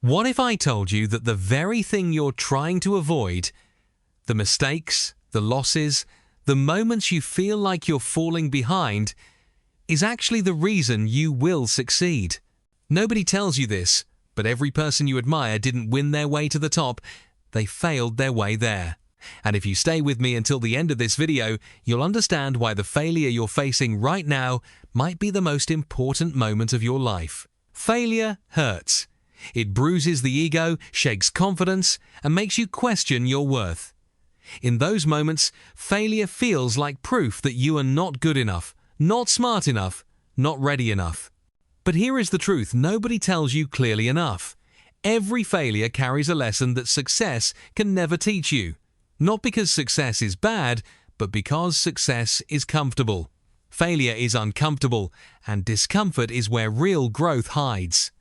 What if I told you that the very thing you're trying to avoid, the mistakes, the losses, the moments you feel like you're falling behind, is actually the reason you will succeed? Nobody tells you this, but every person you admire didn't win their way to the top, they failed their way there. And if you stay with me until the end of this video, you'll understand why the failure you're facing right now might be the most important moment of your life. Failure hurts. It bruises the ego, shakes confidence, and makes you question your worth. In those moments, failure feels like proof that you are not good enough, not smart enough, not ready enough. But here is the truth nobody tells you clearly enough. Every failure carries a lesson that success can never teach you. Not because success is bad, but because success is comfortable. Failure is uncomfortable, and discomfort is where real growth hides.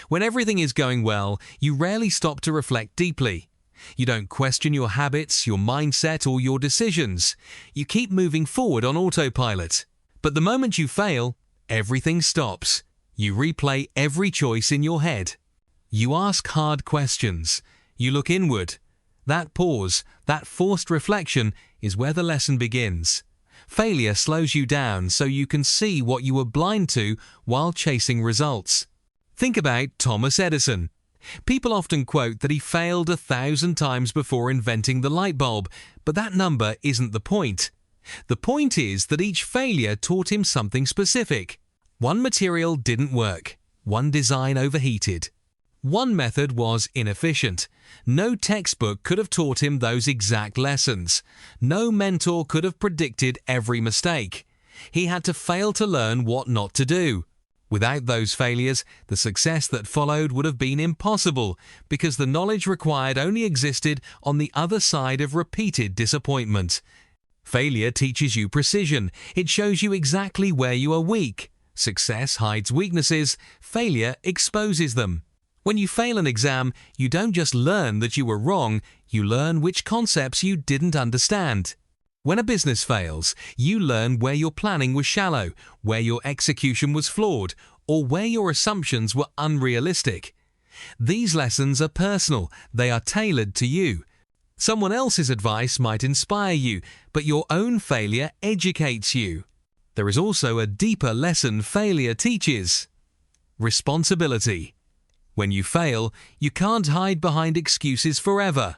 When everything is going well, you rarely stop to reflect deeply. You don't question your habits, your mindset, or your decisions. You keep moving forward on autopilot. But the moment you fail, everything stops. You replay every choice in your head. You ask hard questions. You look inward. That pause, that forced reflection, is where the lesson begins. Failure slows you down so you can see what you were blind to while chasing results. Think about Thomas Edison. People often quote that he failed 1,000 times before inventing the light bulb, but that number isn't the point. The point is that each failure taught him something specific. One material didn't work. One design overheated. One method was inefficient. No textbook could have taught him those exact lessons. No mentor could have predicted every mistake. He had to fail to learn what not to do. Without those failures, the success that followed would have been impossible because the knowledge required only existed on the other side of repeated disappointment. Failure teaches you precision. It shows you exactly where you are weak. Success hides weaknesses. Failure exposes them. When you fail an exam, you don't just learn that you were wrong, you learn which concepts you didn't understand. When a business fails, you learn where your planning was shallow, where your execution was flawed, or where your assumptions were unrealistic. These lessons are personal, they are tailored to you. Someone else's advice might inspire you, but your own failure educates you. There is also a deeper lesson failure teaches: responsibility. When you fail, you can't hide behind excuses forever.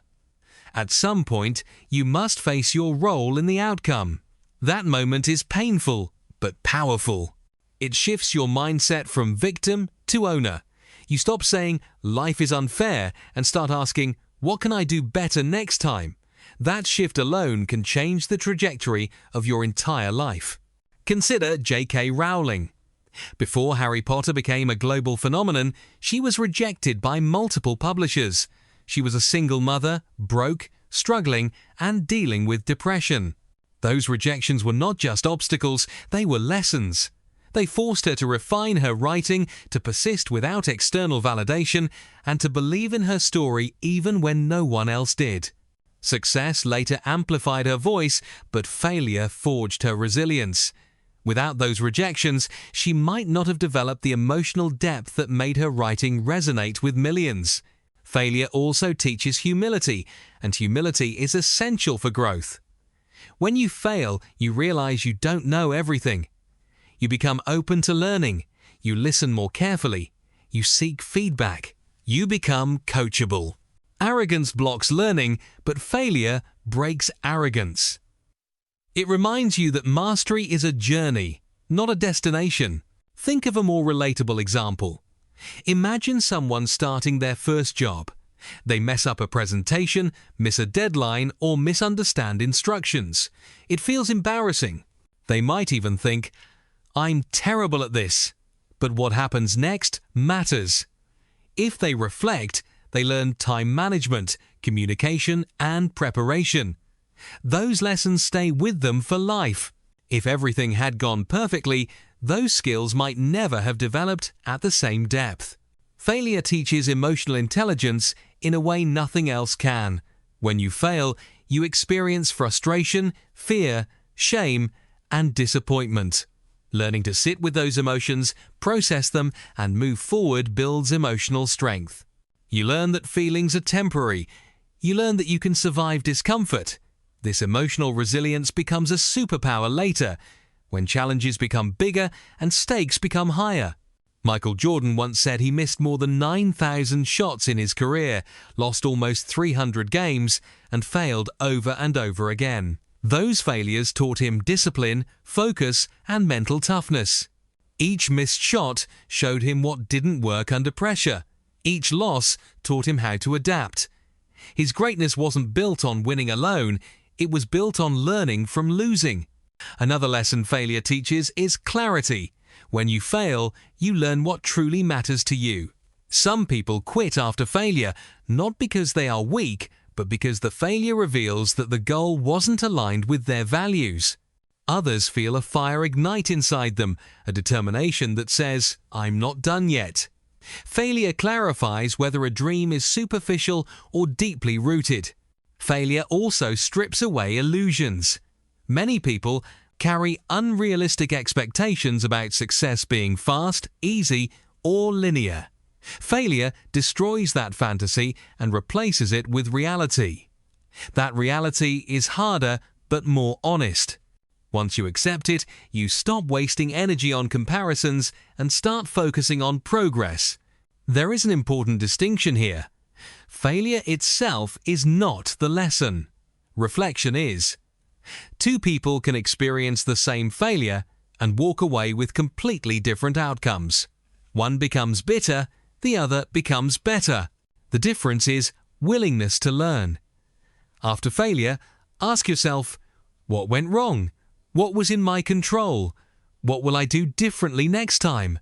At some point, you must face your role in the outcome. That moment is painful, but powerful. It shifts your mindset from victim to owner. You stop saying, "Life is unfair," and start asking, "What can I do better next time?" That shift alone can change the trajectory of your entire life. Consider J.K. Rowling. Before Harry Potter became a global phenomenon, she was rejected by multiple publishers. She was a single mother, broke, struggling, and dealing with depression. Those rejections were not just obstacles, they were lessons. They forced her to refine her writing, to persist without external validation, and to believe in her story even when no one else did. Success later amplified her voice, but failure forged her resilience. Without those rejections, she might not have developed the emotional depth that made her writing resonate with millions. Failure also teaches humility, and humility is essential for growth. When you fail, you realize you don't know everything. You become open to learning. You listen more carefully. You seek feedback. You become coachable. Arrogance blocks learning, but failure breaks arrogance. It reminds you that mastery is a journey, not a destination. Think of a more relatable example. Imagine someone starting their first job. They mess up a presentation, miss a deadline, or misunderstand instructions. It feels embarrassing. They might even think, "I'm terrible at this." But what happens next matters. If they reflect, they learn time management, communication, and preparation. Those lessons stay with them for life. If everything had gone perfectly, those skills might never have developed at the same depth. Failure teaches emotional intelligence in a way nothing else can. When you fail, you experience frustration, fear, shame, and disappointment. Learning to sit with those emotions, process them, and move forward builds emotional strength. You learn that feelings are temporary. You learn that you can survive discomfort. This emotional resilience becomes a superpower later, when challenges become bigger and stakes become higher. Michael Jordan once said he missed more than 9,000 shots in his career, lost almost 300 games, and failed over and over again. Those failures taught him discipline, focus, and mental toughness. Each missed shot showed him what didn't work under pressure. Each loss taught him how to adapt. His greatness wasn't built on winning alone, it was built on learning from losing. Another lesson failure teaches is clarity. When you fail, you learn what truly matters to you. Some people quit after failure, not because they are weak, but because the failure reveals that the goal wasn't aligned with their values. Others feel a fire ignite inside them, a determination that says, "I'm not done yet." Failure clarifies whether a dream is superficial or deeply rooted. Failure also strips away illusions. Many people carry unrealistic expectations about success being fast, easy, or linear. Failure destroys that fantasy and replaces it with reality. That reality is harder but more honest. Once you accept it, you stop wasting energy on comparisons and start focusing on progress. There is an important distinction here. Failure itself is not the lesson. Reflection is. Two people can experience the same failure and walk away with completely different outcomes. One becomes bitter, the other becomes better. The difference is willingness to learn. After failure, ask yourself, what went wrong? What was in my control? What will I do differently next time?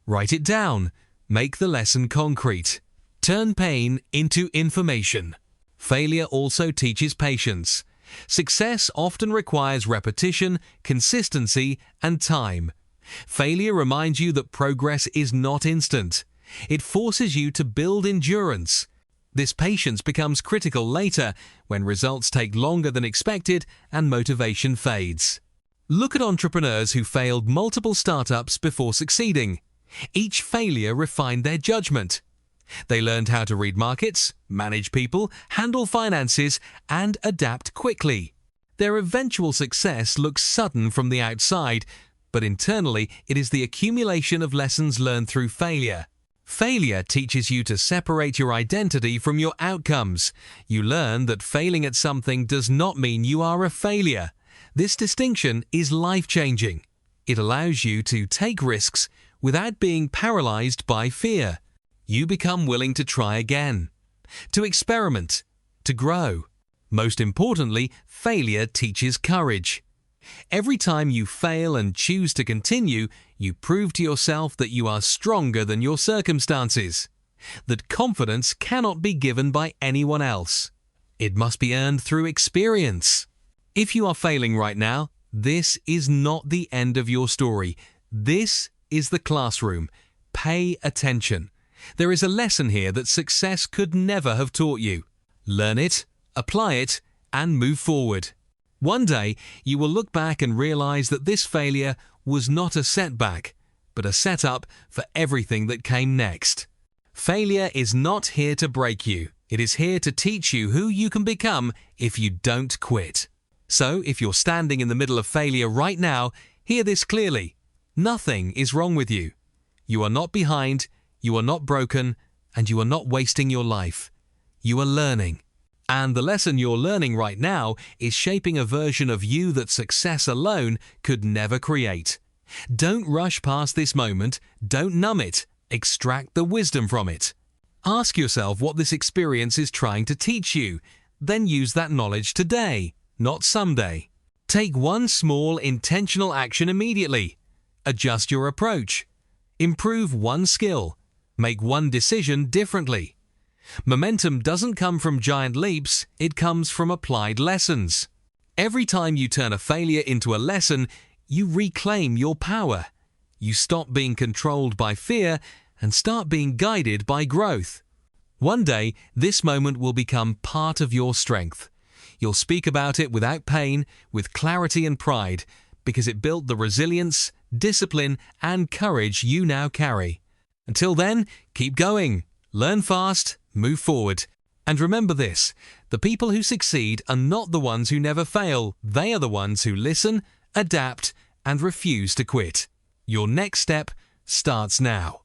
Write it down. Make the lesson concrete. Turn pain into information. Failure also teaches patience. Success often requires repetition, consistency, and time. Failure reminds you that progress is not instant. It forces you to build endurance. This patience becomes critical later when results take longer than expected and motivation fades. Look at entrepreneurs who failed multiple startups before succeeding. Each failure refined their judgment. They learned how to read markets, manage people, handle finances, and adapt quickly. Their eventual success looks sudden from the outside, but internally it is the accumulation of lessons learned through failure. Failure teaches you to separate your identity from your outcomes. You learn that failing at something does not mean you are a failure. This distinction is life-changing. It allows you to take risks without being paralyzed by fear. You become willing to try again, to experiment, to grow. Most importantly, failure teaches courage. Every time you fail and choose to continue, you prove to yourself that you are stronger than your circumstances, that confidence cannot be given by anyone else. It must be earned through experience. If you are failing right now, this is not the end of your story. This is the classroom. Pay attention. There is a lesson here that success could never have taught you. Learn it, apply it, and move forward. One day, you will look back and realize that this failure was not a setback, but a setup for everything that came next. Failure is not here to break you. It is here to teach you who you can become if you don't quit. So, if you're standing in the middle of failure right now, hear this clearly. Nothing is wrong with you. You are not behind, you are not broken, and you are not wasting your life. You are learning. And the lesson you're learning right now is shaping a version of you that success alone could never create. Don't rush past this moment, don't numb it, extract the wisdom from it. Ask yourself what this experience is trying to teach you, then use that knowledge today, not someday. Take one small, intentional action immediately. Adjust your approach. Improve one skill. Make one decision differently. Momentum doesn't come from giant leaps, it comes from applied lessons. Every time you turn a failure into a lesson, you reclaim your power. You stop being controlled by fear and start being guided by growth. One day, this moment will become part of your strength. You'll speak about it without pain, with clarity and pride, because it built the resilience, discipline, and courage you now carry. Until then, keep going, learn fast, move forward. And remember this, the people who succeed are not the ones who never fail. They are the ones who listen, adapt, and refuse to quit. Your next step starts now.